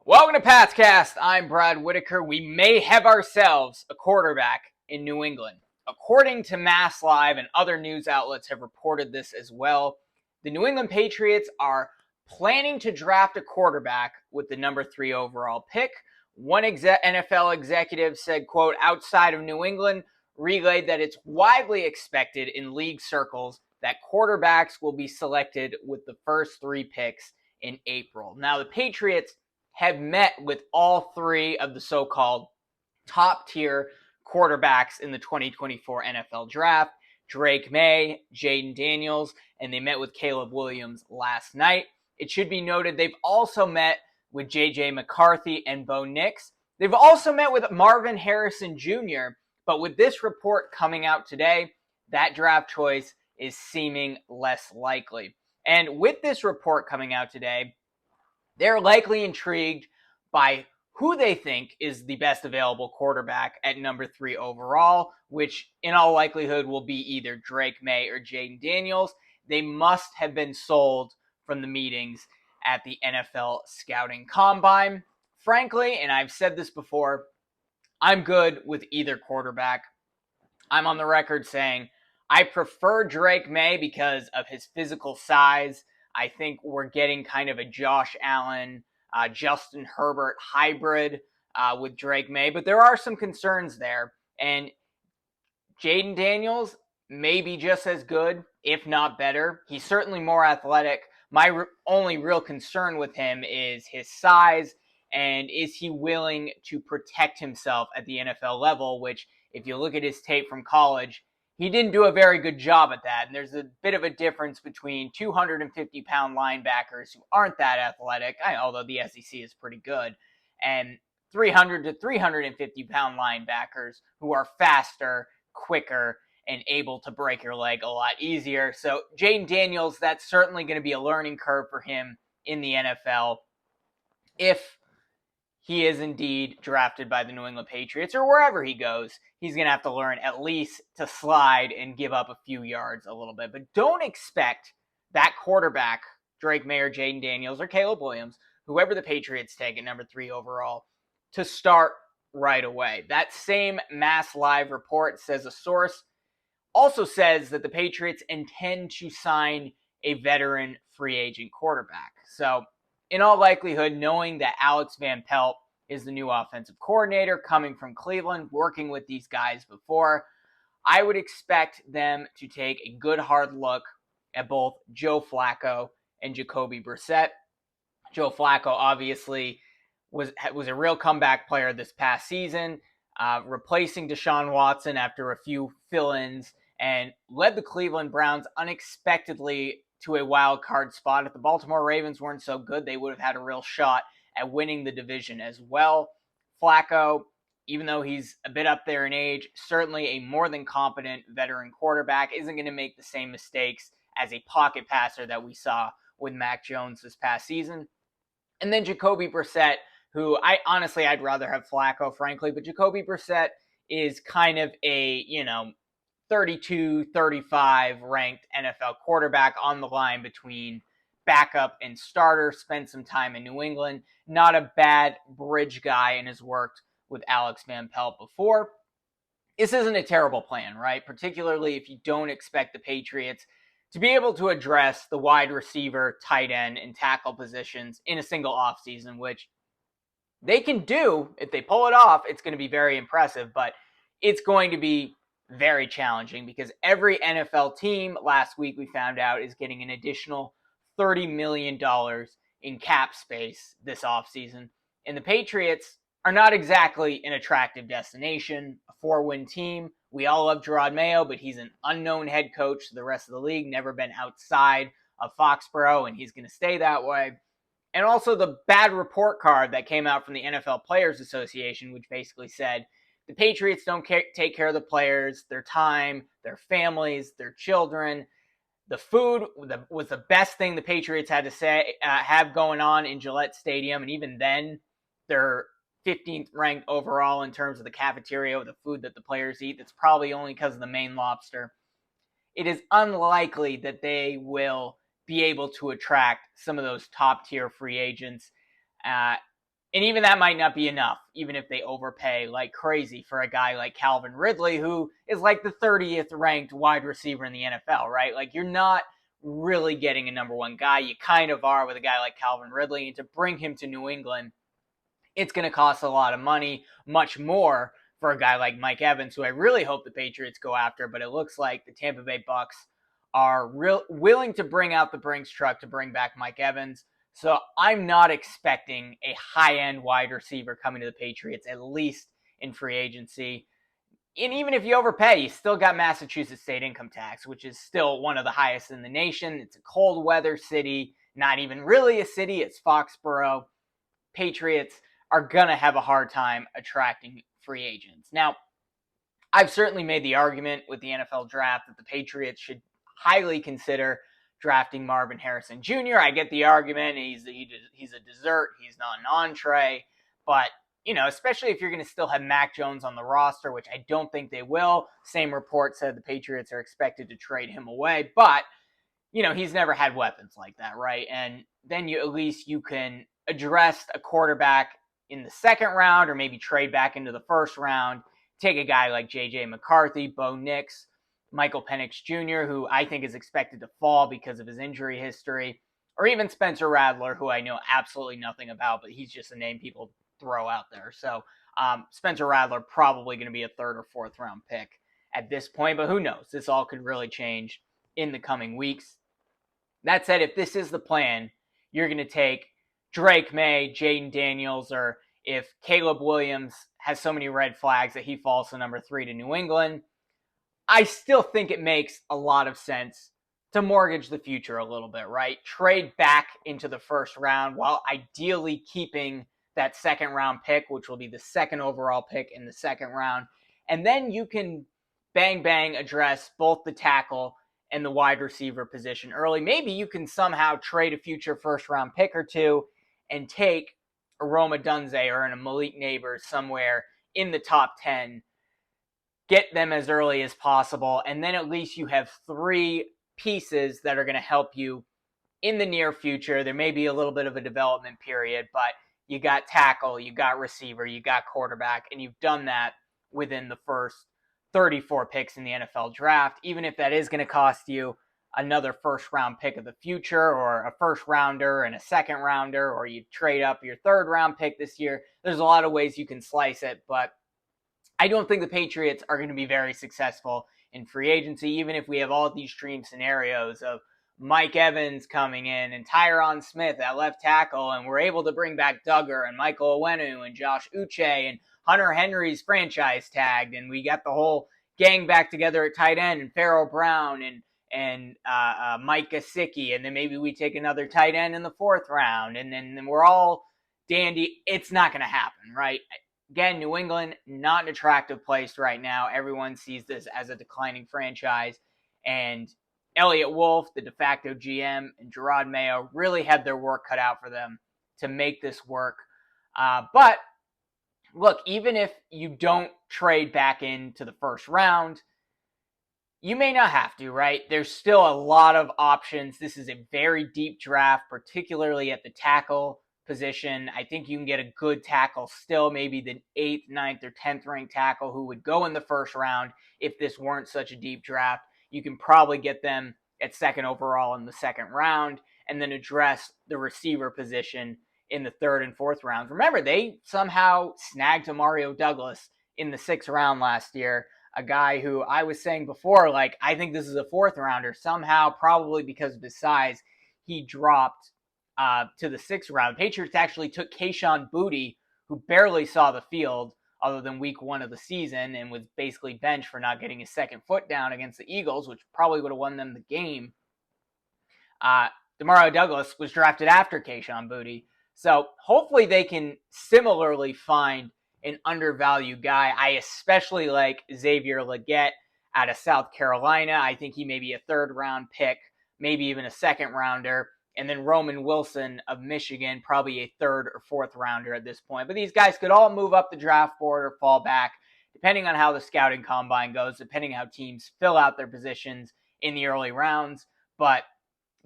Welcome to Patscast. I'm Brad Whitaker. We may have ourselves a quarterback in New England. According to Mass Live and other news outlets have reported this as well, the New England Patriots are planning to draft a quarterback with the number 3 overall pick. One NFL executive said, quote, outside of New England, relayed that it's widely expected in league circles that quarterbacks will be selected with the first 3 picks in April. Now, the Patriots have met with all 3 of the so-called top-tier quarterbacks in the 2024 NFL Draft, Drake Maye, Jayden Daniels, and they met with Caleb Williams last night. It should be noted they've also met with J.J. McCarthy and Bo Nix. They've also met with Marvin Harrison Jr., but with this report coming out today, that draft choice is seeming less likely. And with this report coming out today, they're likely intrigued by who they think is the best available quarterback at number 3 overall, which in all likelihood will be either Drake Maye or Jayden Daniels. They must have been sold from the meetings at the NFL Scouting Combine. Frankly, and I've said this before, I'm good with either quarterback. I'm on the record saying I prefer Drake Maye because of his physical size. I think we're getting kind of a Josh Allen, Justin Herbert hybrid with Drake Maye, but there are some concerns there. And Jayden Daniels may be just as good, if not better. He's certainly more athletic. My only real concern with him is his size, and is he willing to protect himself at the NFL level, which, if you look at his tape from college, he didn't do a very good job at that. And there's a bit of a difference between 250-pound linebackers who aren't that athletic, although the SEC is pretty good, and 300 to 350-pound linebackers who are faster, quicker, and able to break your leg a lot easier. So Jayden Daniels, that's certainly going to be a learning curve for him in the NFL if he is indeed drafted by the New England Patriots or wherever he goes. He's going to have to learn at least to slide and give up a few yards a little bit. But don't expect that quarterback, Drake Maye or Jayden Daniels or Caleb Williams, whoever the Patriots take at number 3 overall, to start right away. That same Mass Live report says a source also says that the Patriots intend to sign a veteran free agent quarterback. So in all likelihood, knowing that Alex Van Pelt is the new offensive coordinator coming from Cleveland, working with these guys before, I would expect them to take a good hard look at both Joe Flacco and Jacoby Brissett. Joe Flacco obviously was a real comeback player this past season, replacing Deshaun Watson after a few fill-ins, and led the Cleveland Browns unexpectedly to a wild card spot. If the Baltimore Ravens weren't so good, they would have had a real shot at winning the division as well. Flacco, even though he's a bit up there in age, certainly a more than competent veteran quarterback, isn't going to make the same mistakes as a pocket passer that we saw with Mac Jones this past season. And then Jacoby Brissett, who I'd rather have Flacco, frankly, but Jacoby Brissett is kind of a, 32, 35 ranked NFL quarterback on the line between backup and starter, spent some time in New England, not a bad bridge guy, and has worked with Alex Van Pelt before. This isn't a terrible plan, right? Particularly if you don't expect the Patriots to be able to address the wide receiver, tight end, and tackle positions in a single offseason, which they can do. If they pull it off, it's going to be very impressive, but it's going to be very challenging because every NFL team, last week we found out, is getting an additional $30 million in cap space this offseason. And the Patriots are not exactly an attractive destination, a 4-win team. We all love Drake Maye, but he's an unknown head coach to the rest of the league, never been outside of Foxborough, and he's going to stay that way. And also the bad report card that came out from the NFL Players Association, which basically said the Patriots don't take care of the players, their time, their families, their children. The food was the best thing the Patriots had to have going on in Gillette Stadium, and even then, they're 15th ranked overall in terms of the cafeteria, the food that the players eat. That's probably only because of the Maine lobster. It is unlikely that they will be able to attract some of those top-tier free agents. And even that might not be enough, even if they overpay like crazy for a guy like Calvin Ridley, who is like the 30th ranked wide receiver in the NFL, right? Like, you're not really getting a number one guy. You kind of are with a guy like Calvin Ridley. And to bring him to New England, it's going to cost a lot of money, much more for a guy like Mike Evans, who I really hope the Patriots go after. But it looks like the Tampa Bay Bucks are willing to bring out the Brinks truck to bring back Mike Evans. So I'm not expecting a high-end wide receiver coming to the Patriots, at least in free agency. And even if you overpay, you still got Massachusetts state income tax, which is still one of the highest in the nation. It's a cold weather city, not even really a city. It's Foxborough. Patriots are going to have a hard time attracting free agents. Now, I've certainly made the argument with the NFL draft that the Patriots should highly consider drafting Marvin Harrison Jr. I get the argument. He's a dessert. He's not an entree. But, especially if you're going to still have Mac Jones on the roster, which I don't think they will. Same report said the Patriots are expected to trade him away. But, he's never had weapons like that, right? And then at least you can address a quarterback in the second round or maybe trade back into the first round. Take a guy like J.J. McCarthy, Bo Nix, Michael Penix Jr., who I think is expected to fall because of his injury history, or even Spencer Rattler, who I know absolutely nothing about, but he's just a name people throw out there. So Spencer Rattler probably going to be a third or fourth round pick at this point, but who knows? This all could really change in the coming weeks. That said, if this is the plan, you're going to take Drake Maye, Jayden Daniels, or if Caleb Williams has so many red flags that he falls to number 3 to New England, I still think it makes a lot of sense to mortgage the future a little bit, right? Trade back into the first round while ideally keeping that second round pick, which will be the second overall pick in the second round. And then you can bang address both the tackle and the wide receiver position early. Maybe you can somehow trade a future first round pick or two and take a Roma Dunze or an Malik Neighbors somewhere in the top 10, get them as early as possible, and then at least you have 3 pieces that are going to help you in the near future. There may be a little bit of a development period, but you got tackle, you got receiver, you got quarterback, and you've done that within the first 34 picks in the NFL draft. Even if that is going to cost you another first round pick of the future, or a first rounder and a second rounder, or you trade up your third round pick this year, there's a lot of ways you can slice it, but I don't think the Patriots are going to be very successful in free agency, even if we have all these dream scenarios of Mike Evans coming in and Tyron Smith at left tackle, and we're able to bring back Duggar and Michael Owenu and Josh Uche, and Hunter Henry's franchise tagged, and we got the whole gang back together at tight end, and Farrell Brown and Mike Gesicki, and then maybe we take another tight end in the 4th round, and then we're all dandy. It's not going to happen, right? Again, New England, not an attractive place right now. Everyone sees this as a declining franchise. And Elliott Wolf, the de facto GM, and Jerod Mayo really had their work cut out for them to make this work. But look, even if you don't trade back into the first round, you may not have to, right? There's still a lot of options. This is a very deep draft, particularly at the tackle position. I think you can get a good tackle still, maybe the 8th, 9th, or 10th ranked tackle who would go in the first round if this weren't such a deep draft. You can probably get them at 2nd overall in the 2nd round, and then address the receiver position in the 3rd and 4th rounds. Remember, they somehow snagged Mario Douglas in the 6th round last year, a guy who I was saying before, like, I think this is a 4th rounder. Somehow, probably because of his size, he dropped to the 6th round. Patriots actually took Kayshon Boutte, who barely saw the field other than week 1 of the season and was basically benched for not getting his second foot down against the Eagles, which probably would have won them the game. Demario Douglas was drafted after Kayshon Boutte. So hopefully they can similarly find an undervalued guy. I especially like Xavier Legette out of South Carolina. I think he may be a 3rd round pick, maybe even a 2nd rounder. And then Roman Wilson of Michigan, probably a 3rd or 4th rounder at this point. But these guys could all move up the draft board or fall back, depending on how the scouting combine goes, depending on how teams fill out their positions in the early rounds. But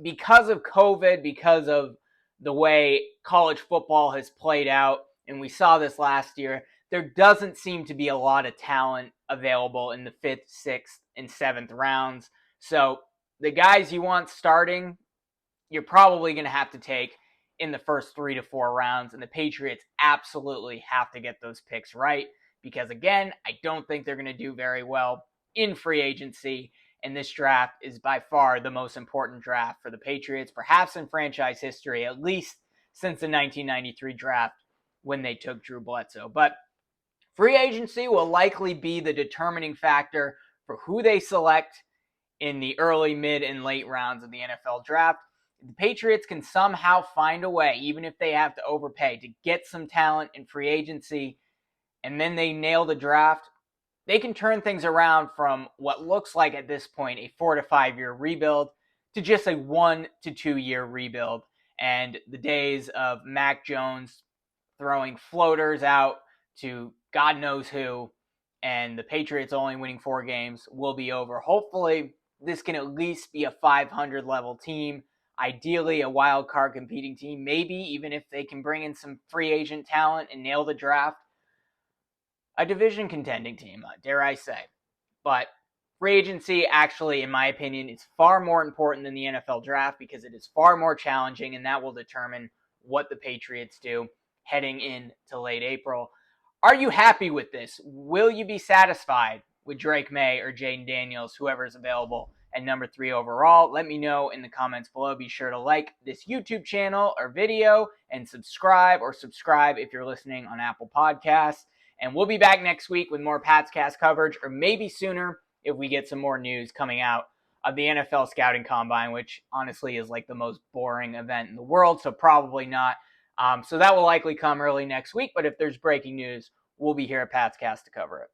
because of COVID, because of the way college football has played out, and we saw this last year, there doesn't seem to be a lot of talent available in the 5th, 6th, and 7th rounds. So the guys you want starting, you're probably going to have to take in the first 3 to 4 rounds, and the Patriots absolutely have to get those picks right because, again, I don't think they're going to do very well in free agency, and this draft is by far the most important draft for the Patriots, perhaps in franchise history, at least since the 1993 draft when they took Drew Bledsoe. But free agency will likely be the determining factor for who they select in the early, mid, and late rounds of the NFL draft. If the Patriots can somehow find a way, even if they have to overpay, to get some talent in free agency, and then they nail the draft, they can turn things around from what looks like at this point a 4 to 5 year rebuild to just a 1 to 2 year rebuild. And the days of Mac Jones throwing floaters out to God knows who and the Patriots only winning 4 games will be over. Hopefully, this can at least be a 500 level team. Ideally, a wild card competing team. Maybe even if they can bring in some free agent talent and nail the draft, a division contending team, dare I say. But free agency, actually, in my opinion, is far more important than the NFL draft because it is far more challenging, and that will determine what the Patriots do heading into late April. Are you happy with this? Will you be satisfied with Drake Maye or Jayden Daniels, whoever is available at number 3 overall? Let me know in the comments below. Be sure to like this YouTube channel or video and subscribe if you're listening on Apple Podcasts. And we'll be back next week with more PatsCast coverage, or maybe sooner if we get some more news coming out of the NFL Scouting Combine, which honestly is like the most boring event in the world, so probably not. So that will likely come early next week, but if there's breaking news, we'll be here at PatsCast to cover it.